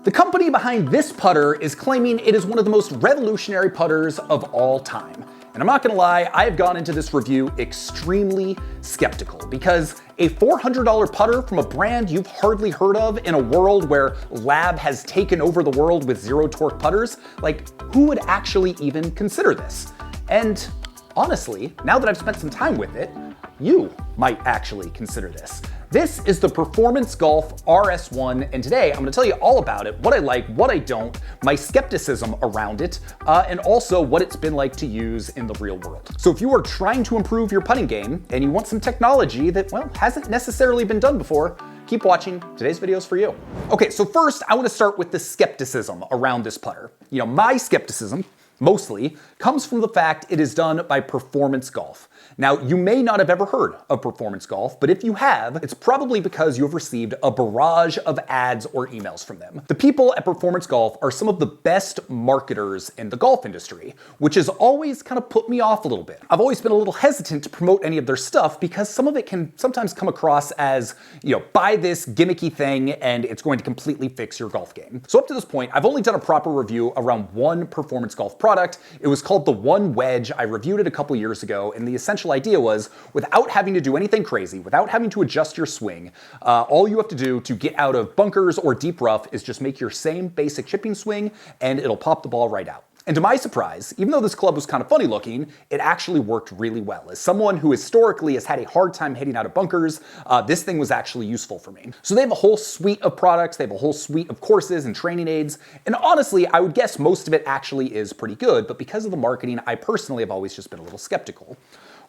The company behind this putter is claiming it is one of the most revolutionary putters of all time. And I'm not gonna lie, I've gone into this review extremely skeptical because a $400 putter from a brand you've hardly heard of in a world where L.A.B has taken over the world with zero torque putters, like who would actually even consider this? And honestly, now that I've spent some time with it, you might actually consider this. This is the Performance Golf RS1, and today I'm gonna tell you all about it, what I like, what I don't, my skepticism around it, and also what it's been like to use in the real world. So if you are trying to improve your putting game and you want some technology that, well, hasn't necessarily been done before, keep watching. Today's video is for you. Okay, so first I wanna start with the skepticism around this putter. You know, my skepticism mostly comes from the fact it is done by Performance Golf. Now, you may not have ever heard of Performance Golf, but if you have, it's probably because you have received a barrage of ads or emails from them. The people at Performance Golf are some of the best marketers in the golf industry, which has always kind of put me off a little bit. I've always been a little hesitant to promote any of their stuff because some of it can sometimes come across as, you know, buy this gimmicky thing and it's going to completely fix your golf game. So up to this point, I've only done a proper review around one Performance Golf product. It was called the One Wedge. I reviewed it a couple years ago, and the essential idea was, without having to do anything crazy, without having to adjust your swing, all you have to do to get out of bunkers or deep rough is just make your same basic chipping swing, and it'll pop the ball right out. And to my surprise, even though this club was kind of funny looking, it actually worked really well. As someone who historically has had a hard time hitting out of bunkers, this thing was actually useful for me. So they have a whole suite of products, they have a whole suite of courses and training aids, and honestly, I would guess most of it actually is pretty good, but because of the marketing, I personally have always just been a little skeptical.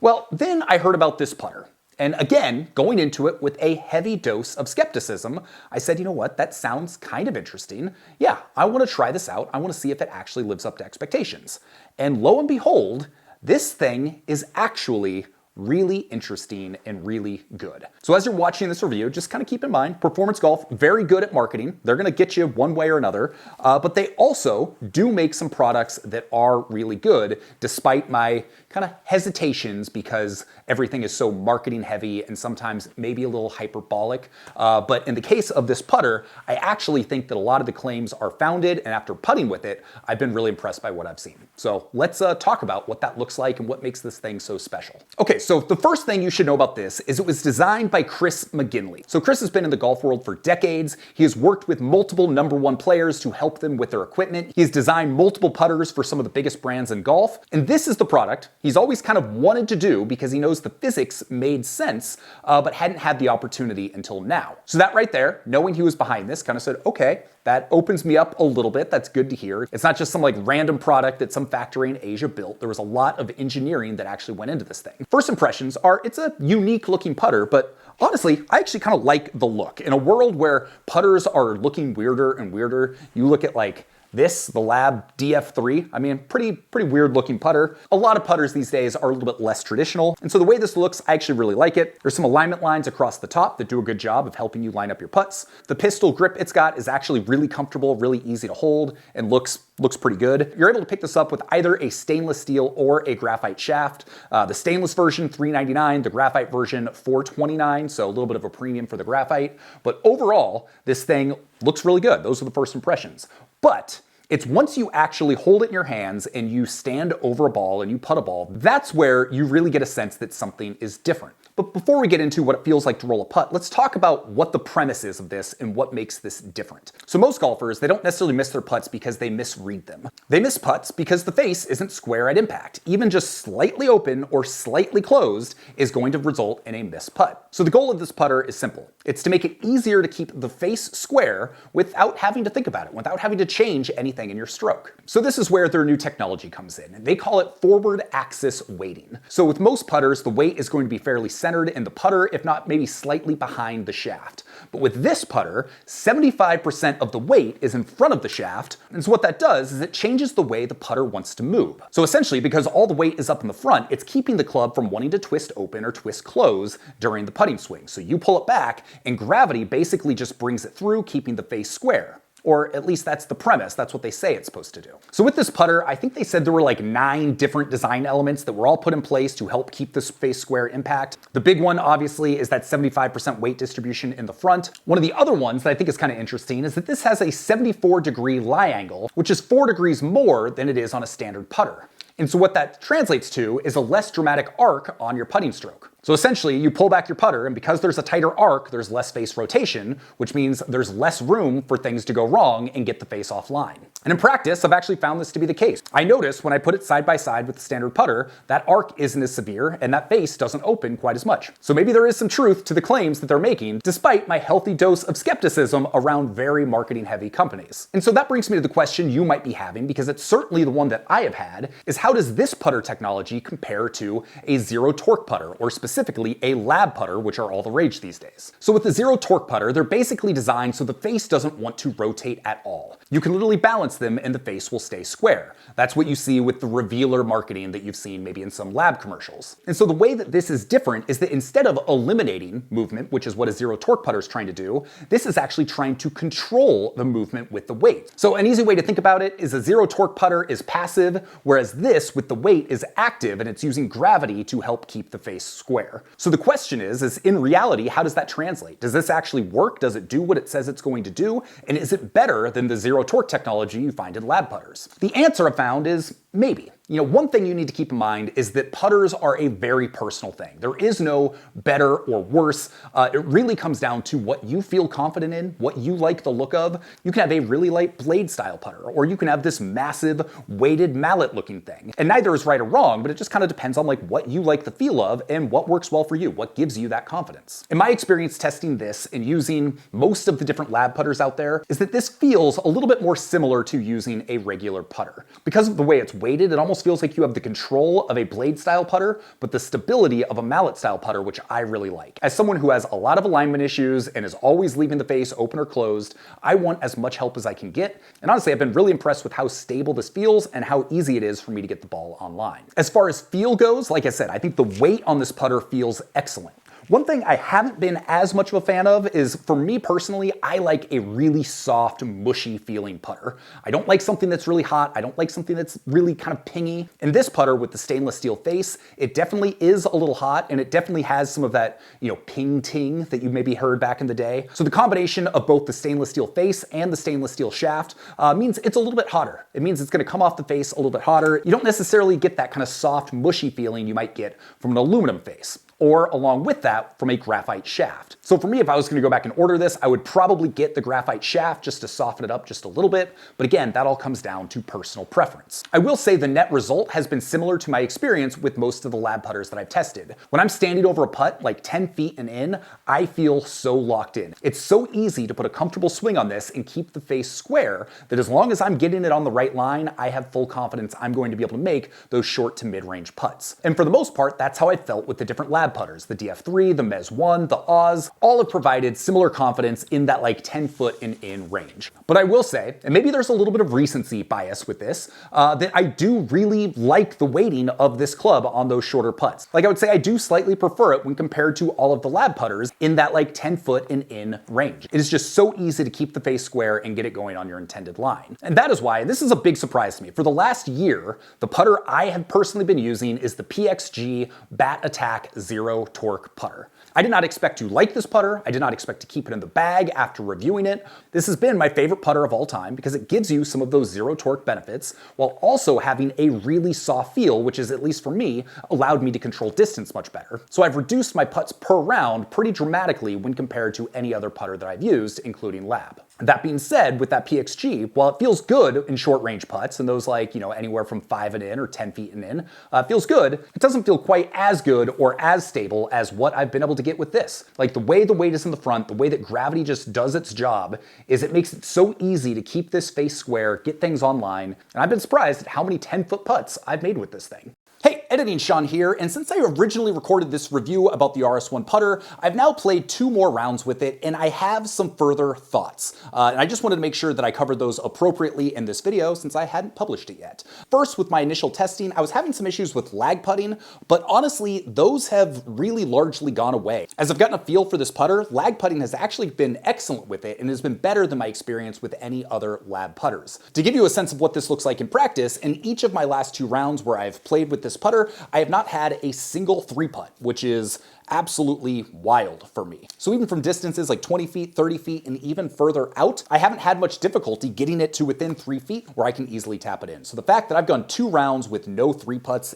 Well, then I heard about this putter. And again, going into it with a heavy dose of skepticism, I said, you know what, that sounds kind of interesting. Yeah, I want to try this out. I want to see if it actually lives up to expectations. And lo and behold, this thing is actually really interesting and really good. So as you're watching this review, just kind of keep in mind, Performance Golf, very good at marketing. They're gonna get you one way or another, but they also do make some products that are really good, despite my kind of hesitations because everything is so marketing heavy and sometimes maybe a little hyperbolic. But in the case of this putter, I actually think that a lot of the claims are founded, and after putting with it, I've been really impressed by what I've seen. So let's talk about what that looks like and what makes this thing so special. Okay, so the first thing you should know about this is it was designed by Chris McGinley. So Chris has been in the golf world for decades. He has worked with multiple #1 players to help them with their equipment. He's designed multiple putters for some of the biggest brands in golf. And this is the product he's always kind of wanted to do because he knows the physics made sense, but hadn't had the opportunity until now. So that right there, knowing he was behind this, kind of said, okay, that opens me up a little bit. That's good to hear. It's not just some like random product that some factory in Asia built. There was a lot of engineering that actually went into this thing. First impressions are it's a unique looking putter, but honestly, I actually kind of like the look. In a world where putters are looking weirder and weirder, you look at like this, the L.A.B DF3, I mean, pretty weird looking putter. A lot of putters these days are a little bit less traditional. And so the way this looks, I actually really like it. There's some alignment lines across the top that do a good job of helping you line up your putts. The pistol grip it's got is actually really comfortable, really easy to hold, and looks pretty good. You're able to pick this up with either a stainless steel or a graphite shaft. The stainless version, $399, the graphite version, $429, so a little bit of a premium for the graphite. But overall, this thing looks really good. Those are the first impressions. But it's once you actually hold it in your hands and you stand over a ball and you putt a ball, that's where you really get a sense that something is different. But before we get into what it feels like to roll a putt, let's talk about what the premise is of this and what makes this different. So most golfers, they don't necessarily miss their putts because they misread them. They miss putts because the face isn't square at impact. Even just slightly open or slightly closed is going to result in a missed putt. So the goal of this putter is simple. It's to make it easier to keep the face square without having to think about it, without having to change anything in your stroke. So this is where their new technology comes in. They call it forward axis weighting. So with most putters, the weight is going to be fairly centered in the putter, if not maybe slightly behind the shaft. But with this putter, 75% of the weight is in front of the shaft, and so what that does is it changes the way the putter wants to move. So essentially, because all the weight is up in the front, it's keeping the club from wanting to twist open or twist close during the putting swing. So you pull it back, and gravity basically just brings it through, keeping the face square. Or at least that's the premise, that's what they say it's supposed to do. So with this putter, I think they said there were like 9 different design elements that were all put in place to help keep this face square impact. The big one, obviously, is that 75% weight distribution in the front. One of the other ones that I think is kind of interesting is that this has a 74-degree lie angle, which is 4 degrees more than it is on a standard putter. And so what that translates to is a less dramatic arc on your putting stroke. So essentially, you pull back your putter, and because there's a tighter arc, there's less face rotation, which means there's less room for things to go wrong and get the face offline. And in practice, I've actually found this to be the case. I noticed when I put it side by side with the standard putter, that arc isn't as severe, and that face doesn't open quite as much. So maybe there is some truth to the claims that they're making, despite my healthy dose of skepticism around very marketing-heavy companies. And so that brings me to the question you might be having, because it's certainly the one that I have had, is how does this putter technology compare to a zero torque putter, or specifically a L.A.B putter, which are all the rage these days? So with the zero torque putter, they're basically designed so the face doesn't want to rotate at all. You can literally balance them and the face will stay square. That's what you see with the revealer marketing that you've seen maybe in some L.A.B commercials. And so the way that this is different is that instead of eliminating movement, which is what a zero torque putter is trying to do, this is actually trying to control the movement with the weight. So an easy way to think about it is a zero torque putter is passive, whereas this with the weight is active, and it's using gravity to help keep the face square. So the question is in reality, how does that translate? Does this actually work? Does it do what it says it's going to do? And is it better than the zero torque technology you find in L.A.B putters? The answer I found is maybe. One thing you need to keep in mind is that putters are a very personal thing. There is no better or worse. It really comes down to what you feel confident in, what you like the look of. You can have a really light blade style putter, or you can have this massive weighted mallet looking thing. And neither is right or wrong, but it just kind of depends on what you like the feel of and what works well for you, what gives you that confidence. In my experience testing this and using most of the different L.A.B putters out there is that this feels a little bit more similar to using a regular putter. Because of the way it's weighted, it almost feels like you have the control of a blade style putter, but the stability of a mallet style putter, which I really like. As someone who has a lot of alignment issues and is always leaving the face open or closed, I want as much help as I can get. And honestly, I've been really impressed with how stable this feels and how easy it is for me to get the ball online. As far as feel goes, like I said, I think the weight on this putter feels excellent. One thing I haven't been as much of a fan of is, for me personally, I like a really soft, mushy feeling putter. I don't like something that's really hot. I don't like something that's really kind of pingy. And this putter with the stainless steel face, it definitely is a little hot, and it definitely has some of that, ping ting that you maybe heard back in the day. So the combination of both the stainless steel face and the stainless steel shaft means it's a little bit hotter. It means it's gonna come off the face a little bit hotter. You don't necessarily get that kind of soft, mushy feeling you might get from an aluminum face, or along with that from a graphite shaft. So for me, if I was gonna go back and order this, I would probably get the graphite shaft just to soften it up just a little bit. But again, that all comes down to personal preference. I will say the net result has been similar to my experience with most of the L.A.B putters that I've tested. When I'm standing over a putt like 10 feet and in, I feel so locked in. It's so easy to put a comfortable swing on this and keep the face square that as long as I'm getting it on the right line, I have full confidence I'm going to be able to make those short to mid-range putts. And for the most part, that's how I felt with the different L.A.B putters. The DF3, the Mez 1, the Oz, all have provided similar confidence in that 10 foot and in range. But I will say, and maybe there's a little bit of recency bias with this, that I do really like the weighting of this club on those shorter putts. I would say I do slightly prefer it when compared to all of the L.A.B putters in that 10 foot and in range. It is just so easy to keep the face square and get it going on your intended line. And that is why, and this is a big surprise to me, for the last year, the putter I have personally been using is the PXG Bat Attack Zero Torque putter. I did not expect to like this putter. I did not expect to keep it in the bag after reviewing it. This has been my favorite putter of all time because it gives you some of those zero torque benefits while also having a really soft feel, which is, at least for me, allowed me to control distance much better. So I've reduced my putts per round pretty dramatically when compared to any other putter that I've used, including L.A.B. That being said, with that PXG, while it feels good in short range putts, and those anywhere from 5 and in or 10 feet and in, feels good, it doesn't feel quite as good or as stable as what I've been able to get with this. The way the weight is in the front, the way that gravity just does its job, is it makes it so easy to keep this face square, get things online, and I've been surprised at how many 10-foot putts I've made with this thing. Hey, Editing Sean here, and since I originally recorded this review about the RS1 putter, I've now played 2 more rounds with it, and I have some further thoughts. And I just wanted to make sure that I covered those appropriately in this video since I hadn't published it yet. First, with my initial testing, I was having some issues with lag putting, but honestly, those have really largely gone away. As I've gotten a feel for this putter, lag putting has actually been excellent with it and has been better than my experience with any other L.A.B putters. To give you a sense of what this looks like in practice, in each of my last 2 rounds where I've played with this putter, I have not had a single 3-putt, which is absolutely wild for me. So even from distances like 20 feet, 30 feet, and even further out, I haven't had much difficulty getting it to within 3 feet where I can easily tap it in. So the fact that I've gone 2 rounds with no 3-putts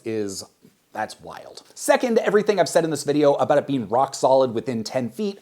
that's wild. Second, everything I've said in this video about it being rock solid within 10 feet,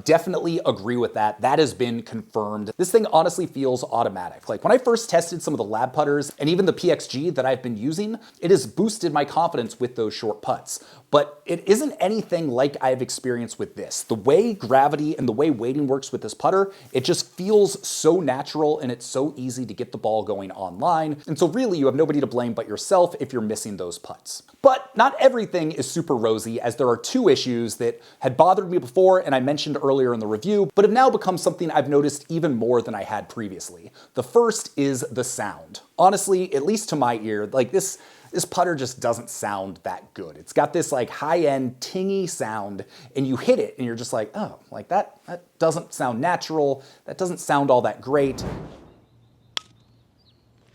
definitely agree with that. That has been confirmed. This thing honestly feels automatic. Like when I first tested some of the L.A.B putters and even the PXG that I've been using, it has boosted my confidence with those short putts. But it isn't anything like I've experienced with this. The way gravity and the way weighting works with this putter, it just feels so natural and it's so easy to get the ball going online. And so really you have nobody to blame but yourself if you're missing those putts. But not everything is super rosy, as there are 2 issues that had bothered me before and I mentioned earlier in the review, but have now become something I've noticed even more than I had previously. The first is the sound. Honestly, at least to my ear, like this putter just doesn't sound that good. It's got this like high-end tingy sound and you hit it and you're just like, oh, like that doesn't sound natural. That doesn't sound all that great.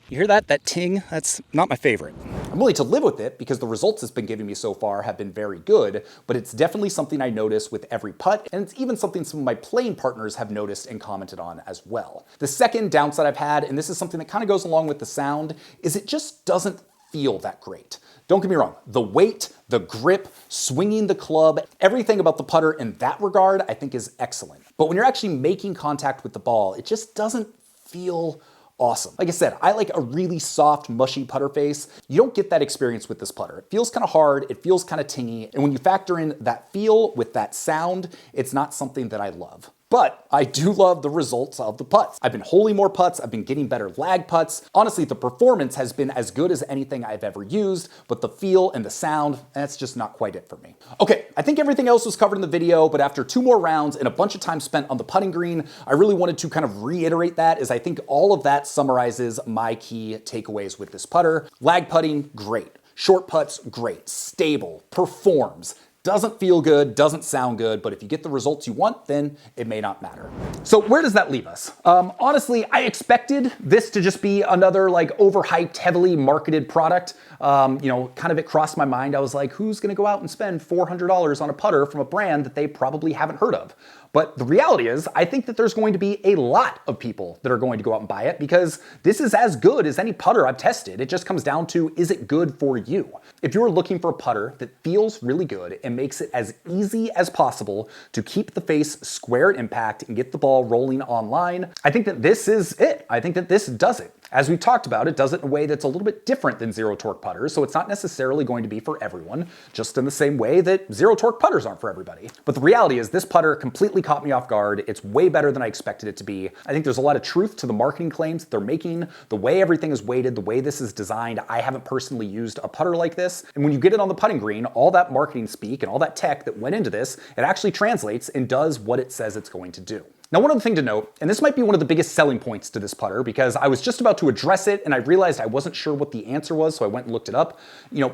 You hear that? That ting? That's not my favorite. I'm willing to live with it because the results it's been giving me so far have been very good, but it's definitely something I notice with every putt, and it's even something some of my playing partners have noticed and commented on as well. The second downside I've had, and this is something that kind of goes along with the sound, is it just doesn't feel that great. Don't get me wrong, the weight, the grip, swinging the club, everything about the putter in that regard I think is excellent. But when you're actually making contact with the ball, it just doesn't feel awesome. Like I said, I like a really soft, mushy putter face. You don't get that experience with this putter. It feels kind of hard, it feels kind of tingy, and when you factor in that feel with that sound, it's not something that I love. But I do love the results of the putts. I've been holing more putts, I've been getting better lag putts. Honestly, the performance has been as good as anything I've ever used, but the feel and the sound, that's just not quite it for me. Okay, I think everything else was covered in the video, but after 2 more rounds and a bunch of time spent on the putting green, I really wanted to kind of reiterate that, as I think all of that summarizes my key takeaways with this putter. Lag putting, great. Short putts, great. Stable, performs. Doesn't feel good, doesn't sound good, but if you get the results you want, then it may not matter. So where does that leave us? Honestly, I expected this to just be another like overhyped, heavily marketed product. Kind of it crossed my mind. I was like, who's gonna go out and spend $400 on a putter from a brand that they probably haven't heard of? But the reality is, I think that there's going to be a lot of people that are going to go out and buy it because this is as good as any putter I've tested. It just comes down to, is it good for you? If you're looking for a putter that feels really good and makes it as easy as possible to keep the face square at impact and get the ball rolling online, I think that this is it. I think that this does it. As we've talked about, it does it in a way that's a little bit different than zero torque putters, so it's not necessarily going to be for everyone, just in the same way that zero torque putters aren't for everybody. But the reality is this putter completely caught me off guard. It's way better than I expected it to be. I think there's a lot of truth to the marketing claims that they're making, the way everything is weighted, the way this is designed. I haven't personally used a putter like this, and when you get it on the putting green, all that marketing speak and all that tech that went into this, it actually translates and does what it says it's going to do. Now, one other thing to note, and this might be one of the biggest selling points to this putter because I was just about to address it and I realized I wasn't sure what the answer was, so I went and looked it up.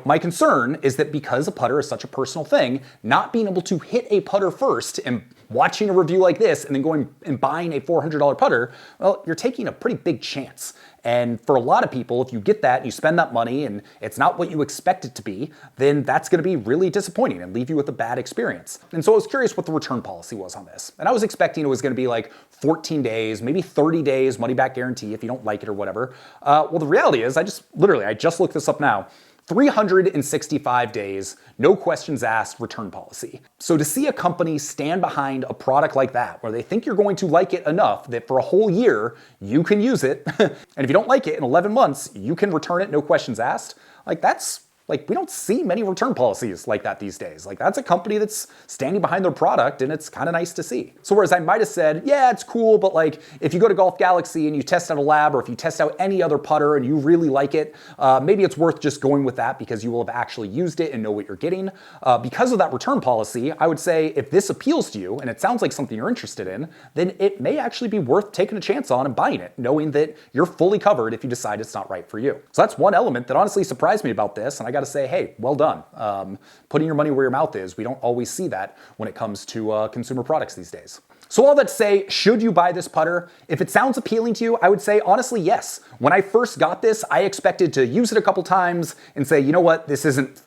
My concern is that because a putter is such a personal thing, not being able to hit a putter first and watching a review like this and then going and buying a $400 putter, well, you're taking a pretty big chance. And for a lot of people, if you get that and you spend that money and it's not what you expect it to be, then that's going to be really disappointing and leave you with a bad experience. And so I was curious what the return policy was on this. And I was expecting it was going to be like 14 days, maybe 30 days, money back guarantee if you don't like it or whatever. Well, the reality is I just looked this up now. 365 days, no questions asked return policy. So to see a company stand behind a product like that, where they think you're going to like it enough that for a whole year, you can use it, and if you don't like it in 11 months, you can return it, no questions asked, like that's Like, we don't see many return policies like that these days. Like, that's a company that's standing behind their product, and it's kind of nice to see. So whereas I might have said, yeah, it's cool, but like, if you go to Golf Galaxy and you test out a L.A.B, or if you test out any other putter and you really like it, maybe it's worth just going with that because you will have actually used it and know what you're getting. Because of that return policy, I would say if this appeals to you and it sounds like something you're interested in, then it may actually be worth taking a chance on and buying it, knowing that you're fully covered if you decide it's not right for you. So that's one element that honestly surprised me about this, and I gotta say, hey, well done. Putting your money where your mouth is. We don't always see that when it comes to consumer products these days. So all that to say, should you buy this putter? If it sounds appealing to you, I would say honestly, yes. When I first got this, I expected to use it a couple times and say, you know what, this isn't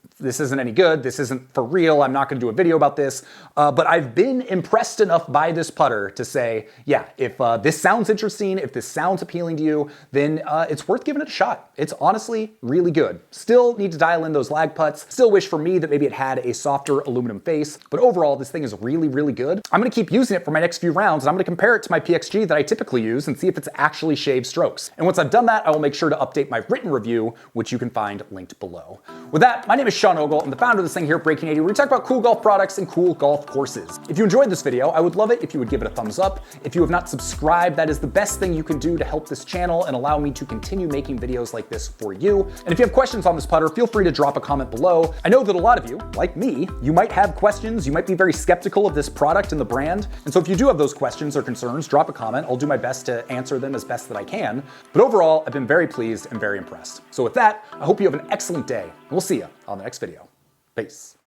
any good, this isn't for real, I'm not gonna do a video about this. But I've been impressed enough by this putter to say, yeah, if this sounds interesting, if this sounds appealing to you, then it's worth giving it a shot. It's honestly really good. Still need to dial in those lag putts. Still wish for me that maybe it had a softer aluminum face, but overall, this thing is really, really good. I'm gonna keep using it for my next few rounds, and I'm gonna compare it to my PXG that I typically use and see if it's actually shaved strokes. And once I've done that, I will make sure to update my written review, which you can find linked below. With that, my name is Sean Ogle. I'm the founder of this thing here at Breaking 80, where we talk about cool golf products and cool golf courses. If you enjoyed this video, I would love it if you would give it a thumbs up. If you have not subscribed, that is the best thing you can do to help this channel and allow me to continue making videos like this for you. And if you have questions on this putter, feel free to drop a comment below. I know that a lot of you, like me, you might have questions, you might be very skeptical of this product and the brand. And so if you do have those questions or concerns, drop a comment. I'll do my best to answer them as best that I can. But overall, I've been very pleased and very impressed. So with that, I hope you have an excellent day, and we'll see you on the next video. Peace.